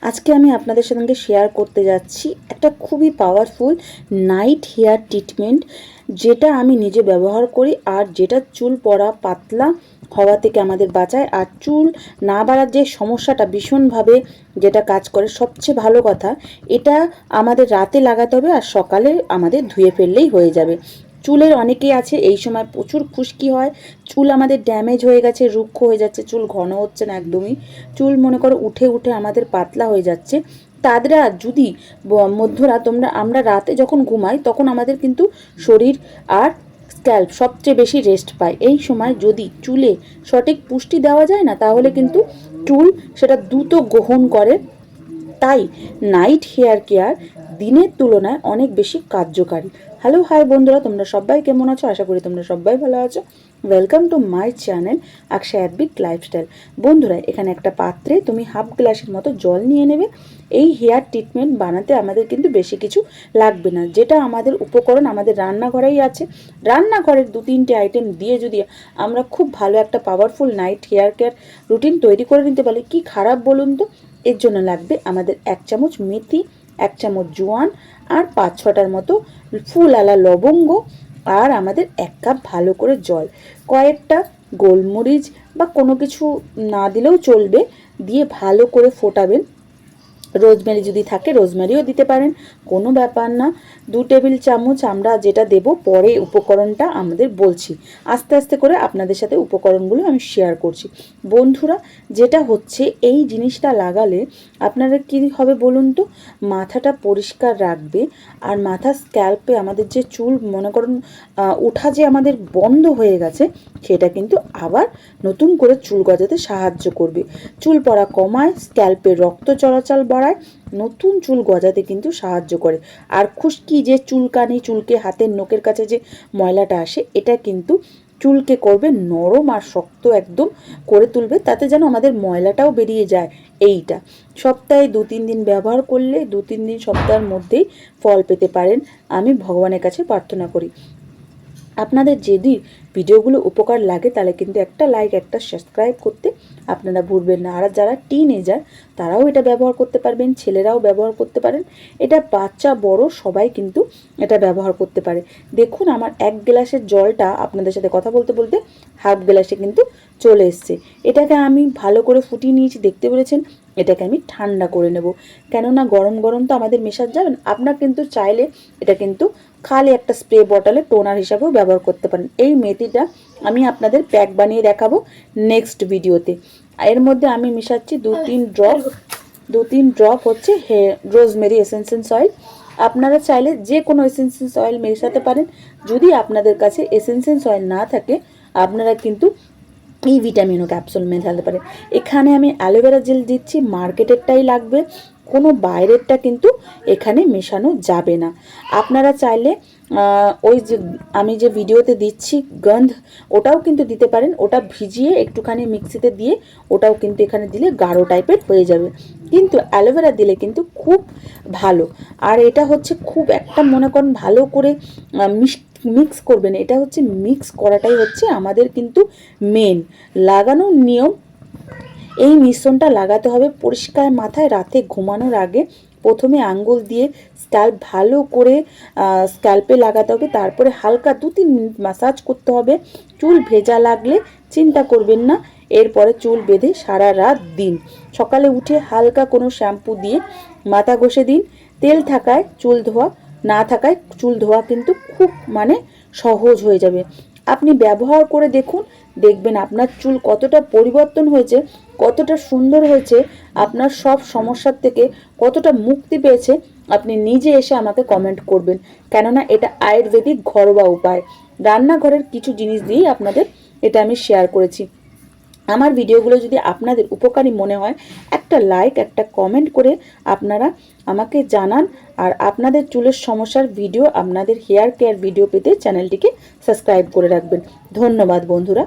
আজকে আমি আপনাদের সঙ্গে শেয়ার করতে যাচ্ছি একটা খুবই পাওয়ারফুল নাইট হেয়ার ট্রিটমেন্ট, যেটা আমি নিজে ব্যবহার করি আর যেটা চুল পড়া পাতলা হওয়া থেকে আমাদের বাঁচায়। আর চুল না বাড়ার যে সমস্যাটা ভীষণভাবে যেটা কাজ করে, সবচেয়ে ভালো কথা এটা আমাদের রাতে লাগাতে হবে আর সকালে আমাদের ধুয়ে ফেললেই হয়ে যাবে। চুলের অনেকেই আছে এই সময় প্রচুর খুশকি হয়, চুল আমাদের ড্যামেজ হয়ে গেছে, রুক্ষ হয়ে যাচ্ছে, চুল ঘন হচ্ছে না একদমই, চুল মনে করো উঠে উঠে আমাদের পাতলা হয়ে যাচ্ছে। তারা যদি মধ্যরাত আমরা রাতে যখন ঘুমাই তখন আমাদের কিন্তু শরীর আর স্ক্যাল্প সবচেয়ে বেশি রেস্ট পায়। এই সময় যদি চুলে সঠিক পুষ্টি দেওয়া যায় না, তাহলে কিন্তু চুল সেটা দ্রুত গ্রহণ করে। তাই নাইট হেয়ার কেয়ার দিনের তুলনায় অনেক বেশি কার্যকারী। হ্যালো হাই বন্ধুরা, তোমরা সবাই কেমন আছো? আশা করি তোমরা সবাই ভালো আছো। ওয়েলকাম টু মাই চ্যানেল আকশা অ্যাডবিক লাইফস্টাইল। বন্ধুরা, এখানে একটা পাত্রে তুমি হাফ গ্লাসের মতো জল নিয়ে নেবে। এই হেয়ার ট্রিটমেন্ট বানাতে আমাদের কিন্তু বেশি কিছু লাগবে না, যেটা আমাদের উপকরণ আমাদের রান্নাঘরেই আছে। রান্নাঘরের 2-3টে আইটেম দিয়ে যদি আমরা খুব ভালো একটা powerful night hair care routine তৈরি করে নিতে পারি, কি খারাপ বলুন তো? এর জন্য লাগবে আমাদের 1 চামচ মেথি, 1 চামচ জোয়ান আর 5-6টার মতো ফুল আলা লবঙ্গ, আর আমাদের 1 কাপ ভালো করে জল, কয়েকটা গোলমরিচ বা কোনো কিছু না দিলেও চলবে, দিয়ে ভালো করে ফোটাবেন। রোজমেরি যদি থাকে রোজমেরিও দিতে পারেন, কোনো ব্যাপার না। 2 টেবিল চামচ আমরা যেটা দেব পরে উপকরণটা আমাদের বলছি, আস্তে আস্তে করে আপনাদের সাথে উপকরণগুলো আমি শেয়ার করছি। বন্ধুরা, যেটা হচ্ছে এই জিনিসটা লাগালে আপনারা কী হবে বলুন তো? মাথাটা পরিষ্কার রাখবে, আর মাথার স্ক্যাল্পে আমাদের যে চুল মনে করুন ওঠা যে আমাদের বন্ধ হয়ে গেছে, সেটা কিন্তু আবার নতুন করে চুল গজাতে সাহায্য করবে। চুল পড়া কমায়, স্ক্যাল্পে রক্ত চলাচল বাড়ায়, নতুন চুল গজাতে কিন্তু সাহায্য করে। আর খুশকি যে চুলকানি, চুলকে হাতের নখের কাছে যে ময়লাটা আসে, এটা কিন্তু চুলকে করবে নরম আর শক্ত একদম করে তুলবে, তাতে যেন আমাদের ময়লাটাও বেরিয়ে যায়। এইটা সপ্তাহে 2-3 দিন ব্যবহার করলে 2-3 দিন সপ্তাহের মধ্যেই ফল পেতে পারেন, আমি ভগবানের কাছে প্রার্থনা করি। আপনাদের যদি ভিডিওগুলো উপকার লাগে তাহলে কিন্তু একটা লাইক, একটা সাবস্ক্রাইব করতে আপনারা ভুলবেন না। আর যারা টিনেজার তারাও এটা ব্যবহার করতে পারবেন, ছেলেরাও ব্যবহার করতে পারেন, এটা বাচ্চা বড় সবাই কিন্তু এটা ব্যবহার করতে পারে। দেখুন আমার 1 গ্লাসের জলটা আপনাদের সাথে কথা বলতে বলতে হাফ গ্লাসে কিন্তু চলে এসছে। এটাকে আমি ভালো করে ফুটিয়ে নিয়েছি, দেখতে পেরেছেন। এটাকে আমি ঠান্ডা করে নেব, কেননা গরম গরম তো আমাদের মেশাতে যাবেন। আপনার কিন্তু চাইলে এটা কিন্তু খালি একটা স্প্রে বটলে টোনার হিসাবেও ব্যবহার করতে পারেন। এই মেথিটা আমি আপনাদের প্যাক বানিয়ে দেখাবো নেক্সট ভিডিওতে। এর মধ্যে আমি মিশাচ্ছি 2-3 ড্রপ হচ্ছে রোজমেরি এসেন্সিয়াল অয়েল। আপনারা চাইলে যে কোনো এসেন্সিয়াল অয়েল মেশাতে পারেন। যদি আপনাদের কাছে এসেন্সিয়াল অয়েল না থাকে, আপনারা কিন্তু এই ভিটামিনও ক্যাপসুল মেশাতে পারেন। এখানে আমি অ্যালোভেরা জেল দিচ্ছি, মার্কেটেরটাই লাগবে, কোনো বাইরেরটা কিন্তু এখানে মেশানো যাবে না। আপনারা চাইলে ওই যে আমি যে ভিডিওতে দিচ্ছি গন্ধ, ওটাও কিন্তু দিতে পারেন। ওটা ভিজিয়ে একটুখানি মিক্সিতে দিয়ে ওটাও কিন্তু এখানে দিলে গাঢ় টাইপের হয়ে যাবে, কিন্তু অ্যালোভেরা দিলে কিন্তু খুব ভালো। আর এটা হচ্ছে খুব একটা মনে করেন ভালো করে মিক্স করবেন। এটা হচ্ছে মিক্স করাটাই হচ্ছে আমাদের কিন্তু মেন লাগানোর নিয়ম। এই মিশ্রণটা লাগাতে হবে পরিষ্কার মাথায় রাতে ঘুমানোর আগে। প্রথমে আঙ্গুল দিয়ে স্ক্যাল্প ভালো করে স্ক্যাল্পে লাগাতে হবে, তারপরে হালকা 2-3 মিনিট ম্যাসাজ করতে হবে। চুল ভেজা লাগলে চিন্তা করবেন না, এরপরে চুল বেঁধে সারা রাত দিন। সকালে উঠে হালকা কোনো শ্যাম্পু দিয়ে মাথা ঘষে দিন। তেল থাকায় চুল ধোয়া, না থাকায় চুল ধোয়া কিন্তু খুব সহজ হয়ে যাবে। আপনি ব্যবহার করে দেখুন, দেখবেন আপনার চুল কতটা পরিবর্তন হয়েছে, কতটা সুন্দর হয়েছে, আপনার সব সমস্যার থেকে কতটা মুক্তি পেয়েছে। আপনি নিজে এসে আমাকে কমেন্ট করবেন, কেননা এটা আয়ুর্বেদিক ঘরোয়া উপায়। রান্নাঘরের কিছু জিনিস দিয়েই আপনাদের এটা আমি শেয়ার করেছি। আমার ভিডিওগুলো যদি আপনাদের উপকারী মনে হয়, একটা লাইক, একটা কমেন্ট করে আপনারা আমাকে জানান। আর আপনাদের চুলের সমস্যার ভিডিও, আপনাদের হেয়ার কেয়ার ভিডিও পেতে চ্যানেলটিকে সাবস্ক্রাইব করে রাখবেন। ধন্যবাদ বন্ধুরা।